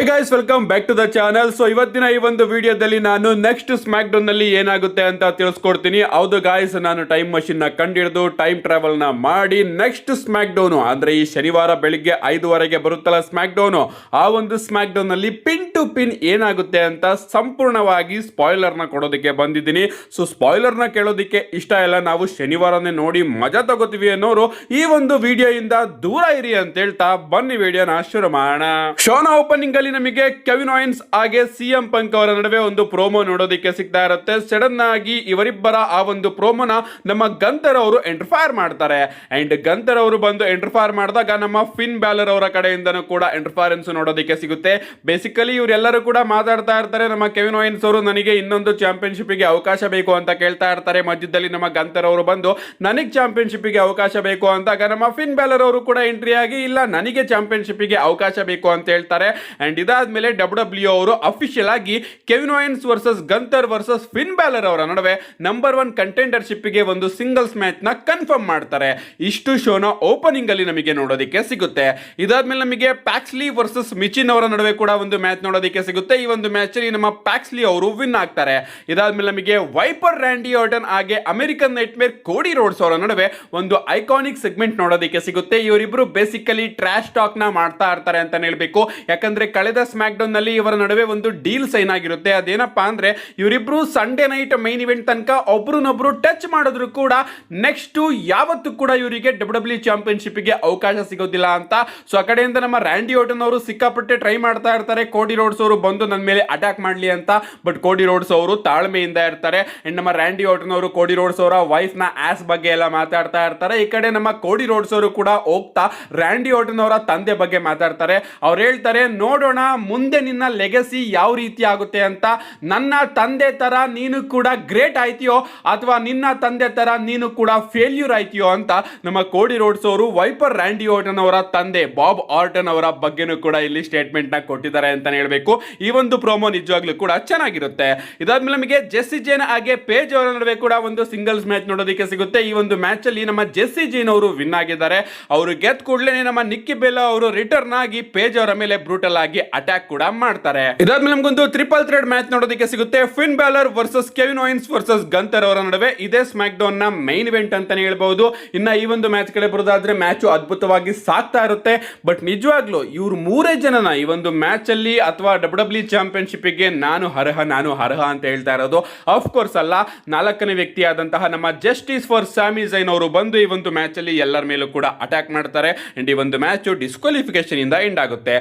Hi guys, welcome back to the channel. So ಇವತ್ತಿನ ಈ ಒಂದು ವಿಡಿಯೋದಲ್ಲಿ ನಾನು ನೆಕ್ಸ್ಟ್ ಸ್ಮ್ಯಾಕ್ ಡೌನ್ ನಲ್ಲಿ ಏನಾಗುತ್ತೆ ಅಂತ ತಿಳಿಸ್ಕೊಡ್ತೀನಿ. ಹೌದು ಗಾಯ್ಸ್, ನಾನು ಟೈಮ್ ಮಷಿನ್ ನ ಕಂಡಿಡಿದು ಟೈಮ್ ಟ್ರಾವೆಲ್ ನ ಮಾಡಿ ನೆಕ್ಸ್ಟ್ ಸ್ಮ್ಯಾಕ್ ಡೌನ್ ಅಂದ್ರೆ ಈ ಶನಿವಾರ ಬೆಳಿಗ್ಗೆ 5:15 ಬರುತ್ತಲ್ಲ ಸ್ಮ್ಯಾಕ್ ಡೌನ್, ಆ ಒಂದು ಸ್ಮ್ಯಾಕ್ ಡೌನ್ ನಲ್ಲಿ ಪಿನ್ ಟು ಪಿನ್ ಏನಾಗುತ್ತೆ ಅಂತ ಸಂಪೂರ್ಣವಾಗಿ ಸ್ಪಾಯ್ಲರ್ ನ ಕೊಡೋದಕ್ಕೆ ಬಂದಿದ್ದೀನಿ. ಸೊ ಸ್ಪಾಯ್ಲರ್ ನ ಕೇಳೋದಕ್ಕೆ ಇಷ್ಟ ಇಲ್ಲ, ನಾವು ಶನಿವಾರನೇ ನೋಡಿ ಮಜಾ ತಗೋತೀವಿ ಅನ್ನೋರು ಈ ಒಂದು ವಿಡಿಯೋ ಇಂದ ದೂರ ಇರಿ ಅಂತ ಹೇಳ್ತಾ ಬನ್ನಿ ವಿಡಿಯೋನ ಶುರು ಮಾಡೋಣ. ಶೋನ ಓಪನಿಂಗ್ ಅಲ್ಲಿ ನಮಗೆ ಕೆವಿನ್ ಓಯನ್ಸ್ ಹಾಗೆ ಸಿಎಂ ಪಂಕ್ ಅವರ ನಡುವೆ ಒಂದು ಪ್ರೋಮೋ ನೋಡೋದಕ್ಕೆ ಸಿಗ್ತಾ ಇರುತ್ತೆ. ಸಡನ್ ಆಗಿ ಇವರಿಬ್ಬರ ಆ ಒಂದು ಪ್ರೋಮೋನ ನಮ್ಮ ಗಂತರ್ ಅವರು ಎಂಟರ್ಫೈರ್ ಮಾಡ್ತಾರೆ. ಅಂಡ್ ಗಂತರ್ ಅವರು ಬಂದು ಎಂಟರ್ಫೈರ್ ಮಾಡಿದಾಗ ನಮ್ಮ ಫಿನ್ ಬ್ಯಾಲರ್ ಅವರ ಕಡೆಯಿಂದನೂ ಕೂಡ ಎಂಟರ್ಫೈರೆನ್ಸ್ ನೋಡೋದಕ್ಕೆ ಸಿಗುತ್ತೆ. ಬೇಸಿಕಲಿ ಇವರೆಲ್ಲರೂ ಕೂಡ ಮಾತಾಡ್ತಾ ಇರ್ತಾರೆ, ನಮ್ಮ ಕೆವಿನ್ ಓಯನ್ಸ್ ಅವರು ನನಗೆ ಇನ್ನೊಂದು ಚಾಂಪಿಯನ್ಶಿಪ್ ಗೆ ಅವಕಾಶ ಬೇಕು ಅಂತ ಕೇಳ್ತಾ ಇರ್ತಾರೆ. ಮಧ್ಯದಲ್ಲಿ ನಮ್ಮ ಗಂತರ್ ಅವರು ಬಂದು ನನಗೆ ಚಾಂಪಿಯನ್ಶಿಪ್ ಗೆ ಅವಕಾಶ ಬೇಕು ಅಂದಾಗ ನಮ್ಮ ಫಿನ್ ಬ್ಯಾಲರ್ ಅವರು ಕೂಡ ಎಂಟ್ರಿ ಆಗಿ ಇಲ್ಲ ನನಗೆ ಚಾಂಪಿಯನ್ಶಿಪ್ ಗೆ ಅವಕಾಶ ಬೇಕು ಅಂತ ಹೇಳ್ತಾರೆ. ಅಂಡ್ ಇದಾದ್ಮೇಲೆ ಡಬ್ಲ್ಯೂ ಅವರು ಅಫಿಷಿಯಲ್ ಆಗಿ Kevin Owens versus Gunther versus Finn Balor ಅವರ ನಡುವೆ ನಂಬರ್ 1 ಕಂಟೆಂಡರ್ಶಿಪ್ ಗೆ ಒಂದು ಸಿಂಗಲ್ಸ್ ಮ್ಯಾಚ್ ನ ಕನ್ಫರ್ಮ್ ಮಾಡ್ತಾರೆ. ಇಷ್ಟು ಶೋನ ಓಪನಿಂಗ್ ಅಲ್ಲಿ ನಮಗೆ ನೋಡೋದಕ್ಕೆ ಸಿಗುತ್ತೆ. ಇದಾದ್ಮೇಲೆ ನಮಗೆ ಪ್ಯಾಕ್ಸ್ಲಿ ವರ್ಸಸ್ ಮಿಚಿನ್ ಅವರ ನಡುವೆ ಕೂಡ ಒಂದು ಮ್ಯಾಚ್ ನೋಡೋದಕ್ಕೆ ಸಿಗುತ್ತೆ. ಈ ಒಂದು ಮ್ಯಾಚ್ ಅಲ್ಲಿ ನಮ್ಮ ಪ್ಯಾಕ್ಸ್ಲಿ ಅವರು ವಿನ್ ಆಗ್ತಾರೆ. ಇದಾದ್ಮೇಲೆ ನಮಗೆ ವೈಪರ್ ರ್ಯಾಂಡಿ ಆರ್ಟನ್ ಹಾಗೆ ಅಮೆರಿಕನ್ ನೈಟ್ಮೇರ್ ಕೋಡಿ ರೋಡ್ಸ್ ಅವರ ನಡುವೆ ಒಂದು ಐಕಾನಿಕ್ ಸೆಗ್ಮೆಂಟ್ ನೋಡೋದಕ್ಕೆ ಸಿಗುತ್ತೆ. ಇವರಿಬ್ರು ಬೇಸಿಕಲಿ ಟ್ರಾಶ್ ಟಾಕ್ ನ ಮಾಡ್ತಾ ಇರ್ತಾರೆ ಅಂತ ಹೇಳ್ಬೇಕು. ಯಾಕಂದ್ರೆ ಕಳೆದ ಸ್ಮ್ಯಾಕ್ ಡೌನ್ ನಲ್ಲಿ ಇವರ ನಡುವೆ ಒಂದು ಡೀಲ್ ಸೈನ್ ಆಗಿರುತ್ತೆ. ಅದೇನಪ್ಪಾ ಅಂದ್ರೆ ಇವರಿಬ್ರು ಸಂಡೇ ನೈಟ್ ಮೈನ್ ಇವೆಂಟ್ ತನಕ ಒಬ್ರನ್ನೊಬ್ರು ಟಚ್ ಮಾಡಿದ್ರು ಕೂಡ ನೆಕ್ಸ್ಟ್ ಯಾವತ್ತೂ ಕೂಡ ಇವರಿಗೆ ಡಬ್ಲ್ಯೂ ಚಾಂಪಿಯನ್ಶಿಪ್ ಗೆ ಅವಕಾಶ ಸಿಗೋದಿಲ್ಲ ಅಂತ. ಸೊ ಆ ಕಡೆಯಿಂದ ನಮ್ಮ ರ್ಯಾಂಡಿ ಆರ್ಟನ್ ಅವರು ಸಿಕ್ಕಾಪಟ್ಟೆ ಟ್ರೈ ಮಾಡ್ತಾ ಇರ್ತಾರೆ ಕೋಡಿ ರೋಡ್ಸ್ ಅವರು ಬಂದು ನನ್ನ ಮೇಲೆ ಅಟ್ಯಾಕ್ ಮಾಡ್ಲಿ ಅಂತ. ಬಟ್ ಕೋಡಿ ರೋಡ್ಸ್ ಅವರು ತಾಳ್ಮೆಯಿಂದ ಇರ್ತಾರೆ. ಅಂಡ್ ನಮ್ಮ ರ್ಯಾಂಡಿ ಆರ್ಟನ್ ಅವರು ಕೋಡಿ ರೋಡ್ಸ್ ಅವರ ವೈಫ್ ನ ಆಸ್ ಬಗ್ಗೆ ಎಲ್ಲ ಮಾತಾಡ್ತಾ ಇರ್ತಾರೆ. ಈ ಕಡೆ ನಮ್ಮ ಕೋಡಿ ರೋಡ್ಸ್ ಅವರು ಕೂಡ ಹೋಗ್ತಾ ರ್ಯಾಂಡಿ ಆರ್ಟನ್ ಅವರ ತಂದೆ ಬಗ್ಗೆ ಮಾತಾಡ್ತಾರೆ. ಅವ್ರು ಹೇಳ್ತಾರೆ, ನೋಡೋಣ ಮುಂದೆ ನಿನ್ನ ಲೆಗಸಿ ಯಾವ ರೀತಿ ಆಗುತ್ತೆ ಅಂತ. ನನ್ನ ತಂದೆ ತರ ನೀನು ಕೂಡ ಗ್ರೇಟ್ ಆಯ್ತೀಯೋ ಅಥವಾ ನಿನ್ನ ತಂದೆ ತರ ನೀನು ಕೂಡ ಫೇಲ್ಯೂರ್ ಆಯ್ತೀಯೋ ಅಂತ ನಮ್ಮ ಕೋಡಿ ರೋಡ್ಸ್ ಅವರು ವೈಪರ್ ರ್ಯಾಂಡಿ ಆರ್ಟನ್ ಅವರ ತಂದೆ ಬಾಬ್ ಆರ್ಟನ್ ಅವರ ಬಗ್ಗೆನೂ ಕೂಡ ಇಲ್ಲಿ ಸ್ಟೇಟ್ಮೆಂಟ್ ನ ಕೊಟ್ಟಿದ್ದಾರೆ ಅಂತ ಹೇಳ್ಬೇಕು. ಈ ಒಂದು ಪ್ರೋಮೋ ನಿಜವಾಗ್ಲೂ ಕೂಡ ಚೆನ್ನಾಗಿರುತ್ತೆ. ಇದಾದ್ಮೇಲೆ ನಮಗೆ ಜೆಸ್ಸಿ ಜೇನ್ ಹಾಗೆ ಪೇಜ್ ಅವರ ನಡುವೆ ಕೂಡ ಒಂದು ಸಿಂಗಲ್ಸ್ ಮ್ಯಾಚ್ ನೋಡೋದಕ್ಕೆ ಸಿಗುತ್ತೆ. ಈ ಒಂದು ಮ್ಯಾಚ್ ಅಲ್ಲಿ ನಮ್ಮ ಜೆಸ್ಸಿ ಜೇನ್ ಅವರು ವಿನ್ ಆಗಿದ್ದಾರೆ. ಅವರು ಗೆದ್ದ ಕೂಡಲೇ ನಮ್ಮ ನಿಕ್ಕಿ ಬೆಲ್ಲಾ ಅವರು ರಿಟರ್ನ್ ಆಗಿ ಪೇಜ್ ಅವರ ಮೇಲೆ ಬ್ರೂಟಲ್ ಆಗಿ ಅಟ್ಯಾಕ್ ಕೂಡ ಮಾಡ್ತಾರೆ. ಇದಾದ್ಮೇಲೆ ನಮಗೊಂದು ಟ್ರಿಪಲ್ ಥ್ರೆಡ್ ಮ್ಯಾಚ್ ನೋಡೋದಕ್ಕೆ ಸಿಗುತ್ತೆ. Finn Balor versus Kevin Owens versus Gunther ಅವರ ನಡುವೆ. ಇದೇ ಸ್ಮ್ಯಾಕ್ ಡೌನ್ ನ ಮೈನ್ ಇವೆಂಟ್ ಅಂತಾನೆ ಹೇಳ್ಬಹುದು. ಇನ್ನ ಈ ಒಂದು ಮ್ಯಾಚ್ ಕಡೆ ಬರೋದಾದ್ರೆ ಮ್ಯಾಚ್ ಅದ್ಭುತವಾಗಿ ಸಾಕ್ತಾ ಇರುತ್ತೆ. ಬಟ್ ನಿಜವಾಗ್ಲೂ ಇವ್ರು ಮೂರೇ ಜನನ ಈ ಒಂದು ಮ್ಯಾಚ್ ಅಲ್ಲಿ ಅಥವಾ ಡಬ್ಲ್ಯೂ ಚಾಂಪಿಯನ್ಶಿಪ್ ಗೆ ನಾನು ಅರ್ಹ ಅಂತ ಹೇಳ್ತಾ ಇರೋದು ಆಫ್ ಕೋರ್ಸ್ ಅಲ್ಲ. 4ನೇ ವ್ಯಕ್ತಿಯಾದಂತಹ ನಮ್ಮ ಜಸ್ಟಿಸ್ ಫಾರ್ ಸ್ಯಾಮಿ ಝೈನ್ ಅವರು ಬಂದು ಈ ಒಂದು ಮ್ಯಾಚ್ ಅಲ್ಲಿ ಎಲ್ಲರ ಮೇಲೂ ಕೂಡ ಅಟ್ಯಾಕ್ ಮಾಡ್ತಾರೆ. ಅಂಡ್ ಈ ಒಂದು ಮ್ಯಾಚ್ ಡಿಸ್ಕ್ವಾಲಿಫಿಕೇಶನ್ ಇಂದ ಎಂಡ್ ಆಗುತ್ತೆ.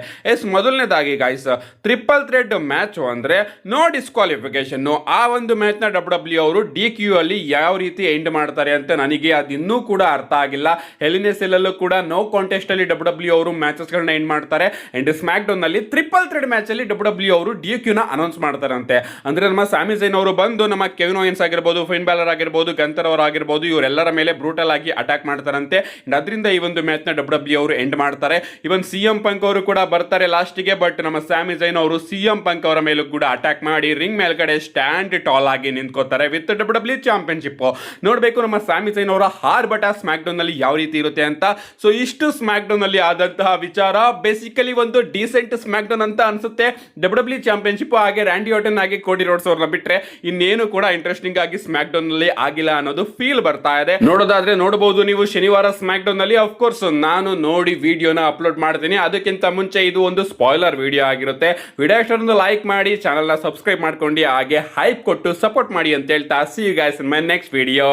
ಮೊದಲನೇದಾಗಿ ಗಾಯ್ಸ್, ಟ್ರಿಪಲ್ ಥ್ರೆಡ್ ಮ್ಯಾಚ್ ಅಂದ್ರೆ ನೋ ಡಿಸ್ಕ್ವಾಲಿಫಿಕೇಶನ್. ಆ ಒಂದು ಮ್ಯಾಚ್ ನ ಡಬ್ಲ್ಯೂ ಅವರು DQ ಅಲ್ಲಿ ಯಾವ ರೀತಿ ಎಂಡ್ ಮಾಡ್ತಾರೆ ಅಂತ ನನಗೆ ಅದಿನ್ನೂ ಕೂಡ ಅರ್ಥ ಆಗಿಲ್ಲ. ಹೆಲಿನೆಸ್ ಎಲ್ಲೂ ಕೂಡ ನೋ ಕಾಂಟೆಸ್ಟ್ ಅಲ್ಲಿ ಡಬ್ಲ್ಯೂ ಅವರು ಮ್ಯಾಚಸ್ ಗಳನ್ನ ಎಂಡ್ ಮಾಡ್ತಾರೆ. ಅಂಡ್ ಸ್ಮ್ಯಾಕ್ ಡೌನ್ ನಲ್ಲಿ ಟ್ರಿಪಲ್ ಥ್ರೆಡ್ ಮ್ಯಾಚ್ ಅಲ್ಲಿ ಡಬ್ಲ್ಯೂ ಅವರು DQ ನ ಅನೌನ್ಸ್ ಮಾಡ್ತಾರಂತೆ. ಅಂದ್ರೆ ನಮ್ಮ ಸ್ಯಾಮಿ ಝೈನ್ ಅವರು ಬಂದು ನಮ್ಮ ಕೆವಿನ್ ಓಯನ್ಸ್ ಆಗಿರ್ಬೋದು, ಫಿನ್ ಬ್ಯಾಲರ್ ಆಗಿರ್ಬೋದು, ಗಂತರ್ ಅವರು ಆಗಿರ್ಬೋದು, ಇವರೆಲ್ಲರ ಮೇಲೆ ಬ್ರೂಟಲ್ ಆಗಿ ಅಟ್ಯಾಕ್ ಮಾಡ್ತಾರಂತೆ. ಅದರಿಂದ ಈ ಒಂದು ಮ್ಯಾಚ್ ನ ಡಬ್ಲ್ಯೂ ಅವರು ಎಂಡ್ ಮಾಡ್ತಾರೆ. ಇವನ್ ಸಿಎಂ ಪಂಕ್ ಅವರು ಕೂಡ ಬರ್ತಾರೆ ಲಾಸ್ಟ್ ಗೆ. ಬಟ್ ನಮ್ಮ ಸ್ಯಾಮಿ ಝೈನ್ ಅವರು ಸಿಎಂ ಪಂಕ್ ಅವರ ಮೇಲೂ ಕೂಡ ಅಟ್ಯಾಕ್ ಮಾಡಿ ರಿಂಗ್ ಮೇಲ್ಗಡೆ ಸ್ಟ್ಯಾಂಡ್ ಟಾಲ್ ಆಗಿ ನಿಂತ್ಕೋತಾರೆ ವಿತ್ ಡಬ್ಲ್ಯೂ ಚಾಂಪಿಯನ್ಶಿಪ್. ನೋಡ್ಬೇಕು ನಮ್ಮ ಸ್ಯಾಮಿ ಝೈನ್ ಅವರ ಹಾರ್ಬಟ ಸ್ಮ್ಯಾಕ್ ಡೌನ್ ನಲ್ಲಿ ಯಾವ ರೀತಿ ಇರುತ್ತೆ ಅಂತ. ಸೊ ಇಷ್ಟು ಸ್ಮ್ಯಾಕ್ ಡೌನ್ ಅಲ್ಲಿ ಆದಂತಹ ವಿಚಾರ. ಬೇಸಿಕಲಿ ಒಂದು ಡೀಸೆಂಟ್ ಸ್ಮ್ಯಾಕ್ ಡೌನ್ ಅಂತ ಅನ್ಸುತ್ತೆ. ಡಬ್ಲ್ಯೂ ಚಾಂಪಿಯನ್ಶಿಪ್ ಹಾಗೆ ರ್ಯಾಂಡಿ ಆರ್ಟನ್ ಆಗಿ ಕೋಡಿ ರೋಡ್ಸ್ ಅವ್ರನ್ನ ಬಿಟ್ರೆ ಇನ್ನೇನು ಕೂಡ ಇಂಟ್ರೆಸ್ಟಿಂಗ್ ಆಗಿ ಸ್ಮ್ಯಾಕ್ ಡೌನ್ ನಲ್ಲಿ ಆಗಿಲ್ಲ ಅನ್ನೋದು ಫೀಲ್ ಬರ್ತಾ ಇದೆ. ನೋಡೋದಾದ್ರೆ ನೋಡಬಹುದು ನೀವು ಶನಿವಾರ ಸ್ಮ್ಯಾಕ್ ಡೌನ್ ನಲ್ಲಿ. ಆಫ್ ಕೋರ್ಸ್ ನಾನು ನೋಡಿ ವಿಡಿಯೋನ ಅಪ್ಲೋಡ್ ಮಾಡ್ತೀನಿ. ಅದಕ್ಕಿಂತ ಮುಂಚೆ ಇದು ಒಂದು ಸ್ಪಾಯ್ಲರ್ ವಿಡಿಯೋ ಆಗಿರುತ್ತೆ. ವಿಡಿಯೋ ಇಷ್ಟೊಂದು ಲೈಕ್ ಮಾಡಿ, ಚಾನಲ್ ನ ಸಬ್ಸ್ಕ್ರೈಬ್ ಮಾಡ್ಕೊಂಡು ಹಾಗೆ ಹೈಪ್ ಕೊಟ್ಟು ಸಪೋರ್ಟ್ ಮಾಡಿ ಅಂತ ಹೇಳ್ತಾ see you guys in my next video.